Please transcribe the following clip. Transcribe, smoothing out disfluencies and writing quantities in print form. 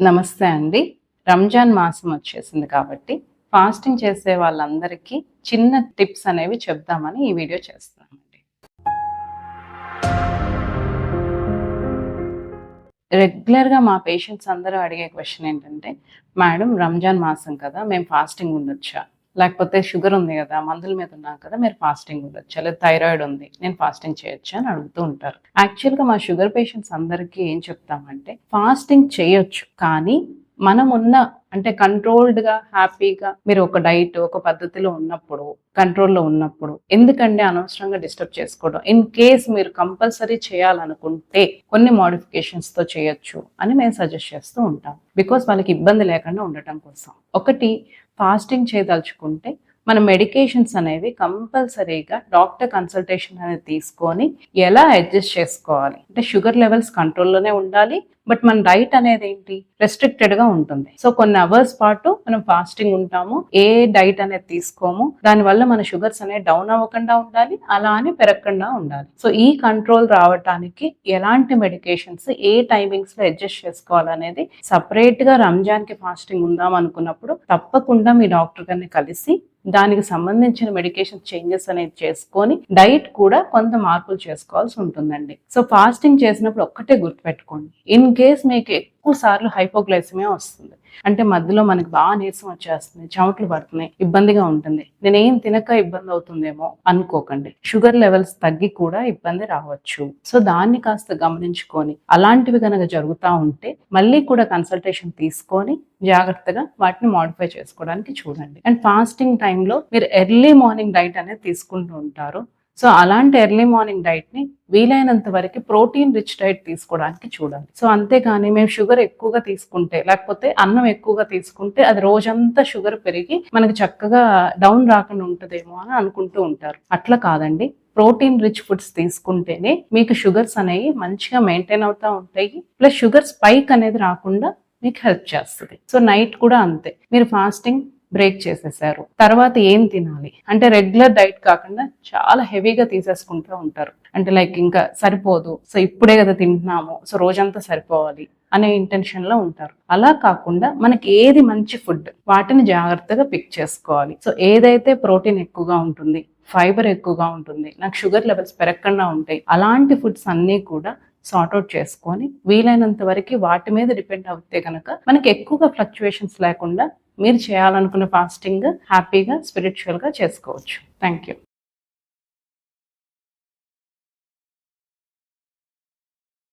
నమస్తే అండి. రంజాన్ మాసం వచ్చేసింది కాబట్టి ఫాస్టింగ్ చేసే వాళ్ళందరికీ చిన్న టిప్స్ అనేవి చెప్దామని ఈ వీడియో చేస్తున్నామండి. రెగ్యులర్‌గా మా పేషెంట్స్ అందరూ అడిగే క్వెషన్ ఏంటంటే, మేడం రంజాన్ మాసం కదా! మేము ఫాస్టింగ్ ఉండొచ్చా? లేకపోతే షుగర్ ఉంది కదా! మందుల మీద ఉన్నాం కదా! మీరు ఫాస్టింగ్ ఉండొచ్చా? లేదా థైరాయిడ్ ఉంది నేను ఫాస్టింగ్ చేయొచ్చా? అని అడుగుతూ ఉంటారు. యాక్చువల్‌గా మా షుగర్ పేషెంట్స్ అందరికీ ఏం చెప్తామంటే, ఫాస్టింగ్ చేయొచ్చు. కానీ మనమున్న అంటే కంట్రోల్డ్‌గా, హ్యాపీగా మీరు ఒక డైట్, ఒక పద్ధతిలో ఉన్నప్పుడు, కంట్రోల్‌లో ఉన్నప్పుడు ఎందుకండి అనవసరంగా డిస్టర్బ్ చేసుకోవడం? ఇన్ కేస్ మీరు కంపల్సరీ చేయాలనుకుంటే కొన్ని మోడిఫికేషన్స్‌తో చేయొచ్చు అని మేము సజెస్ట్ చేస్తూ ఉంటాం. బికాస్ వాళ్ళకి ఇబ్బంది లేకుండా ఉండటం కోసం. ఒకటి ఫాస్టింగ్ చేయదలుచుకుంటే మన మెడికేషన్స్ అనేవి కంపల్సరీగా డాక్టర్ కన్సల్టేషన్ అనేది తీసుకొని ఎలా అడ్జస్ట్ చేసుకోవాలి అంటే షుగర్ లెవెల్స్ కంట్రోల్లోనే ఉండాలి. బట్ మన డైట్ అనేది ఏంటి రెస్ట్రిక్టెడ్ గా ఉంటుంది. సో కొన్ని అవర్స్ పాటు మనం ఫాస్టింగ్ ఉంటాము, ఏ డైట్ అనేది తీసుకోము, దానివల్ల మన షుగర్స్ అనేవి డౌన్ అవ్వకుండా ఉండాలి, అలా అని పెరగకుండా ఉండాలి. సో ఈ కంట్రోల్ రావడానికి ఎలాంటి మెడికేషన్స్ ఏ టైమింగ్స్ లో అడ్జస్ట్ చేసుకోవాలనేది సపరేట్ గా రంజాన్ కి ఫాస్టింగ్ ఉందాం అనుకున్నప్పుడు తప్పకుండా మీ డాక్టర్ గారిని కలిసి దానికి సంబంధించిన మెడికేషన్ చేంజెస్ అనేది చేసుకొని డైట్ కూడా కొంత మార్పులు చేసుకోవాల్సి ఉంటుందండి. సో ఫాస్టింగ్ చేసినప్పుడు ఒక్కటే గుర్తుపెట్టుకోండి, ఇన్ కేస్ మీకు ఎక్కువ సార్లు హైపోగ్లైసిమియా వస్తుంది అంటే మధ్యలో మనకి బాగా నీరసం వచ్చేస్తుంది, చెమటలు పడుతున్నాయి, ఇబ్బందిగా ఉంటుంది, నేనేం తినక ఇబ్బంది అవుతుందేమో అనుకోకండి. షుగర్ లెవెల్స్ తగ్గి కూడా ఇబ్బంది రావచ్చు. సో దాన్ని కాస్త గమనించుకొని అలాంటివి కనుక జరుగుతూ ఉంటే మళ్ళీ కూడా కన్సల్టేషన్ తీసుకొని జాగ్రత్తగా వాటిని మాడిఫై చేసుకోవడానికి చూడండి. అండ్ ఫాస్టింగ్ టైంలో మీరు ఎర్లీ మార్నింగ్ డైట్ అనేది తీసుకుంటూ ఉంటారు. సో అలాంటి ఎర్లీ మార్నింగ్ డైట్ ని వీలైనంత వరకు ప్రోటీన్ రిచ్ డైట్ తీసుకోవడానికి చూడాలి. సో అంతేగాని మేము షుగర్ ఎక్కువగా తీసుకుంటే లేకపోతే అన్నం ఎక్కువగా తీసుకుంటే అది రోజంతా షుగర్ పెరిగి మనకి చక్కగా డౌన్ రాకుండా ఉంటుందేమో అని అనుకుంటూ ఉంటారు. అట్లా కాదండి, ప్రోటీన్ రిచ్ ఫుడ్స్ తీసుకుంటేనే మీకు షుగర్స్ అనేవి మంచిగా మెయింటైన్ అవుతూ ఉంటాయి. ప్లస్ షుగర్ స్పైక్ అనేది రాకుండా మీకు హెల్ప్ చేస్తుంది. సో నైట్ కూడా అంతే, మీరు ఫాస్టింగ్ బ్రేక్ చేసేసారు, తర్వాత ఏం తినాలి అంటే రెగ్యులర్ డైట్ కాకుండా చాలా హెవీగా తీసేసుకుంటూ ఉంటారు. అంటే లైక్ ఇంకా సరిపోదు, సో ఇప్పుడే కదా తింటున్నాము, సో రోజంతా సరిపోవాలి అనే ఇంటెన్షన్ లో ఉంటారు. అలా కాకుండా మనకి ఏది మంచి ఫుడ్ వాటిని జాగ్రత్తగా పిక్ చేసుకోవాలి. సో ఏదైతే ప్రోటీన్ ఎక్కువగా ఉంటుంది, ఫైబర్ ఎక్కువగా ఉంటుంది, నాకు షుగర్ లెవెల్స్ పెరగకుండా ఉంటాయి, అలాంటి ఫుడ్స్ అన్నీ కూడా సార్ట్అవుట్ చేసుకొని వీలైనంత వరకు వాటి మీద డిపెండ్ అవుతే కనుక మనకి ఎక్కువగా ఫ్లక్చుయేషన్స్ లేకుండా మీరు చేయాలనుకున్న ఫాస్టింగ్ హ్యాపీగా స్పిరిచువల్గా చేసుకోవచ్చు. Thank you.